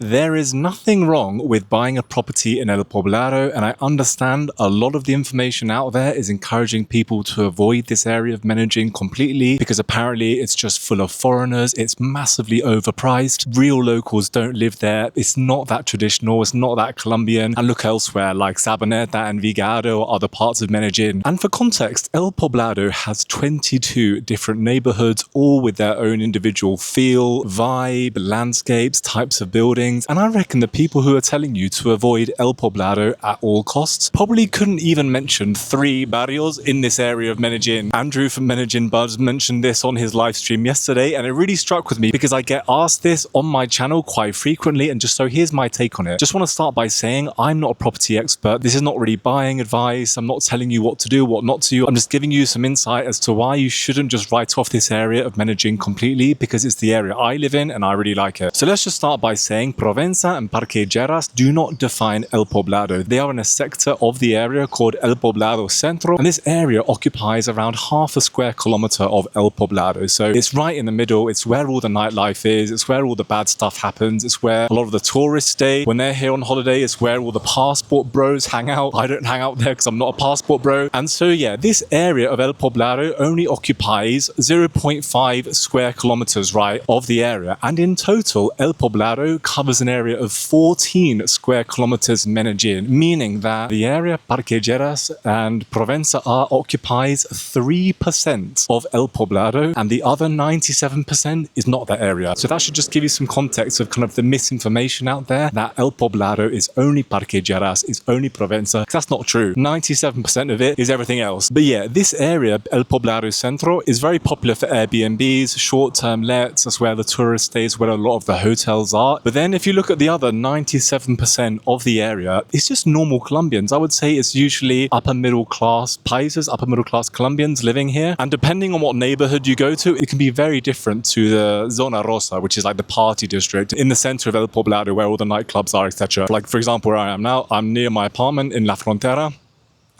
There is nothing wrong with buying a property in El Poblado, and I understand a lot of the information out there is encouraging people to avoid this area of Medellin completely because apparently it's just full of foreigners, it's massively overpriced, real locals don't live there, it's not that traditional, it's not that Colombian, and look elsewhere like Sabaneta and Vigado or other parts of Medellin. And for context, El Poblado has 22 different neighborhoods, all with their own individual feel, vibe, landscapes, types of buildings. And I reckon the people who are telling you to avoid El Poblado at all costs probably couldn't even mention 3 barrios in this area of Medellin. Andrew from Medellin Buzz mentioned this on his live stream yesterday, and it really struck with me because I get asked this on my channel quite frequently, and just so here's my take on it. Just want to start by saying I'm not a property expert. This is not really buying advice. I'm not telling you what to do, what not to do. I'm just giving you some insight as to why you shouldn't just write off this area of Medellin completely because it's the area I live in and I really like it. So let's just start by saying Provenza and Parque Lleras do not define El Poblado. They are in a sector of the area called El Poblado Centro, and this area occupies around half a square kilometer of El Poblado. So it's right in the middle. It's where all the nightlife is. It's where all the bad stuff happens. It's where a lot of the tourists stay when they're here on holiday. It's where all the passport bros hang out. I don't hang out there because I'm not a passport bro. And so yeah, this area of El Poblado only occupies 0.5 square kilometers, right, of the area. And in total, El Poblado covers an area of 14 square kilometers Medellin, meaning that the area Parque Lleras and Provenza occupies 3% of El Poblado, and the other 97% is not that area. So that should just give you some context of kind of the misinformation out there that El Poblado is only Parque Lleras, is only Provenza, because that's not true. 97% of it is everything else. But yeah, this area, El Poblado Centro, is very popular for Airbnbs, short-term lets. That's where the tourist stays, where a lot of the hotels are. But then if you look at the other 97% of the area, it's just normal Colombians. I would say it's usually upper middle class países, upper middle class Colombians living here. And depending on what neighborhood you go to, it can be very different to the Zona Rosa, which is like the party district in the center of El Poblado where all the nightclubs are, etc. Like for example, where I am now, I'm near my apartment in La Frontera,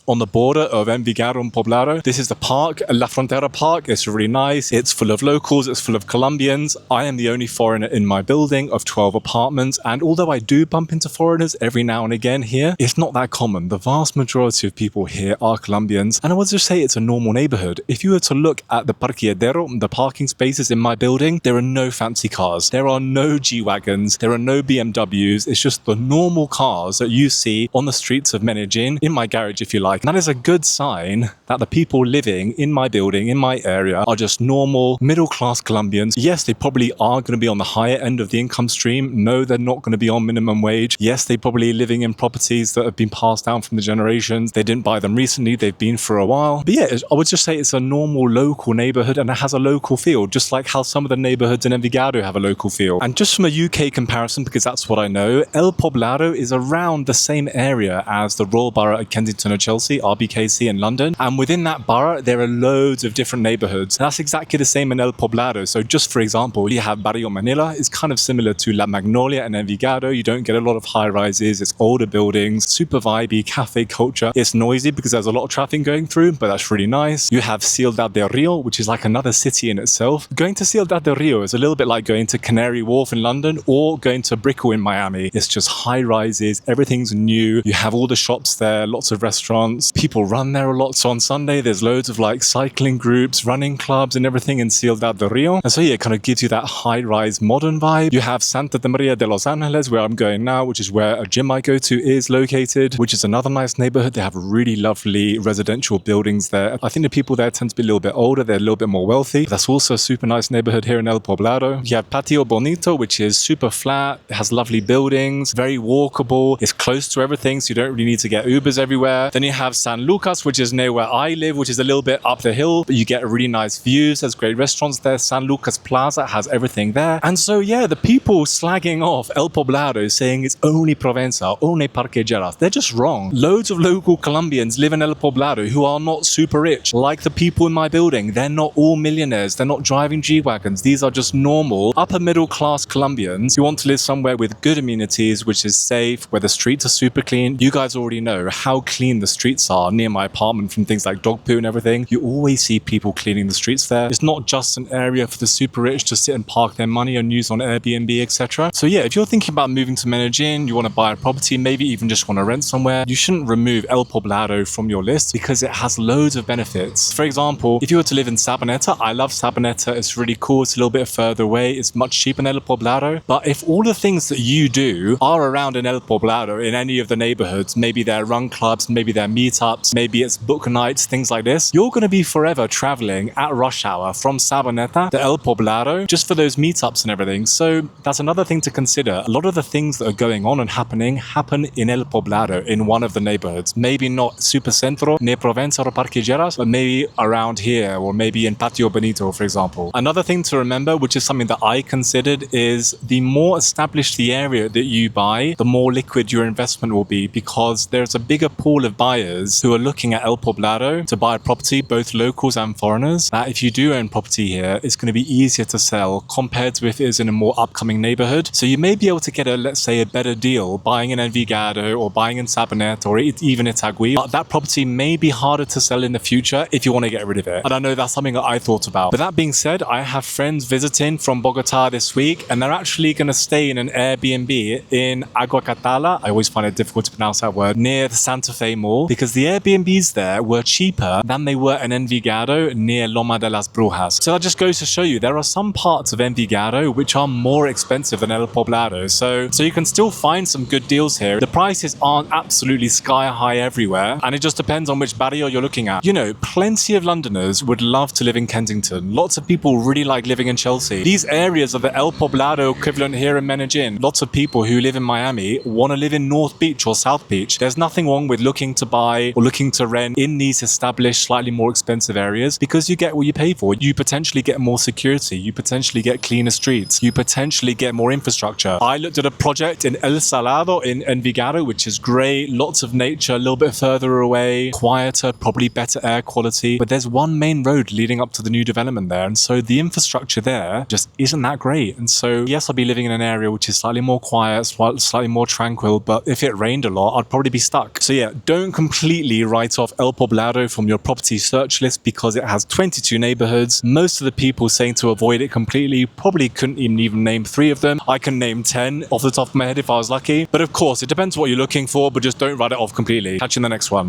on the border of Envigado and Poblado. This is the park, La Frontera Park. It's really nice. It's full of locals. It's full of Colombians. I am the only foreigner in my building of 12 apartments. And although I do bump into foreigners every now and again here, it's not that common. The vast majority of people here are Colombians. And I would just say it's a normal neighborhood. If you were to look at the parqueadero, the parking spaces in my building, there are no fancy cars. There are no G-Wagons. There are no BMWs. It's just the normal cars that you see on the streets of Medellin, in my garage if you like. And that is a good sign that the people living in my building, in my area, are just normal, middle-class Colombians. Yes, they probably are going to be on the higher end of the income stream. No, they're not going to be on minimum wage. Yes, they're probably living in properties that have been passed down from the generations. They didn't buy them recently. They've been for a while. But yeah, I would just say it's a normal local neighborhood and it has a local feel, just like how some of the neighborhoods in Envigado have a local feel. And just from a UK comparison, because that's what I know, El Poblado is around the same area as the Royal Borough of Kensington and Chelsea, RBKC in London, and within that borough there are loads of different neighborhoods. And that's exactly the same in El Poblado. So just for example, you have Barrio Manila. It's kind of similar to La Magnolia and Envigado. You don't get a lot of high rises. It's older buildings, super vibey, cafe culture. It's noisy because there's a lot of traffic going through, but that's really nice. You have Ciudad del Rio, which is like another city in itself. Going to Ciudad del Rio is a little bit like going to Canary Wharf in London or going to Brickell in Miami. It's just high rises. Everything's new. You have all the shops there, lots of restaurants. People run there a lot. So on Sunday, there's loads of like cycling groups, running clubs and everything in Ciudad del Rio. And so yeah, it kind of gives you that high-rise modern vibe. You have Santa Maria de los Angeles, where I'm going now, which is where a gym I go to is located, which is another nice neighborhood. They have really lovely residential buildings there. I think the people there tend to be a little bit older. They're a little bit more wealthy. That's also a super nice neighborhood here in El Poblado. You have Patio Bonito, which is super flat. It has lovely buildings, very walkable. It's close to everything, so you don't really need to get Ubers everywhere. Then you have San Lucas, which is near where I live, which is a little bit up the hill, but you get really nice views. There's great restaurants there. San Lucas Plaza has everything there. And so yeah, the people slagging off El Poblado saying it's only Provenza, only Parque Lleras, they're just wrong. Loads of local Colombians live in El Poblado who are not super rich. Like the people in my building, they're not all millionaires. They're not driving G-Wagons. These are just normal, upper middle class Colombians who want to live somewhere with good amenities, which is safe, where the streets are super clean. You guys already know how clean the streets streets are near my apartment from things like dog poo and everything, you always see people cleaning the streets there. It's not just an area for the super rich to sit and park their money and use on Airbnb, etc. So yeah, if you're thinking about moving to Medellin, you want to buy a property, maybe even just want to rent somewhere, you shouldn't remove El Poblado from your list because it has loads of benefits. For example, if you were to live in Sabaneta, I love Sabaneta, it's really cool, it's a little bit further away, it's much cheaper than El Poblado, but if all the things that you do are around in El Poblado, in any of the neighborhoods, maybe they're run clubs, maybe they're meetups, maybe it's book nights, things like this, you're going to be forever traveling at rush hour from Sabaneta to El Poblado just for those meetups and everything. So that's another thing to consider. A lot of the things that are going on and happen in El Poblado, in one of the neighborhoods. Maybe not super centro near Provenza or Parque Lleras, but maybe around here, or maybe in Patio Benito, for example. Another thing to remember, which is something that I considered, is the more established the area that you buy, the more liquid your investment will be, because there's a bigger pool of buyers who are looking at El Poblado to buy a property, both locals and foreigners, that if you do own property here, it's going to be easier to sell compared to if it is in a more upcoming neighborhood. So you may be able to get let's say, a better deal buying in Envigado or buying in Sabaneta or even Itagüí, but that property may be harder to sell in the future if you want to get rid of it. And I know that's something that I thought about. But that being said, I have friends visiting from Bogota this week, and they're actually going to stay in an Airbnb in Agua Catala. I always find it difficult to pronounce that word, near the Santa Fe Mall, because the Airbnbs there were cheaper than they were in Envigado near Loma de las Brujas. So that just goes to show you there are some parts of Envigado which are more expensive than El Poblado. So you can still find some good deals here. The prices aren't absolutely sky high everywhere, and it just depends on which barrio you're looking at. You know, plenty of Londoners would love to live in Kensington. Lots of people really like living in Chelsea. These areas are the El Poblado equivalent here in Medellin. Lots of people who live in Miami want to live in North Beach or South Beach. There's nothing wrong with looking to buy or looking to rent in these established, slightly more expensive areas, because you get what you pay for. You potentially get more security. You potentially get cleaner streets. You potentially get more infrastructure. I looked at a project in El Salado in Envigado, which is great. Lots of nature, a little bit further away, quieter, probably better air quality. But there's one main road leading up to the new development there. And so the infrastructure there just isn't that great. And so yes, I'll be living in an area which is slightly more quiet, slightly more tranquil. But if it rained a lot, I'd probably be stuck. So yeah, don't completely write off El Poblado from your property search list because it has 22 neighborhoods. Most of the people saying to avoid it completely probably couldn't even name 3 of them. I can name 10 off the top of my head if I was lucky. But of course, it depends what you're looking for, but just don't write it off completely. Catch you in the next one.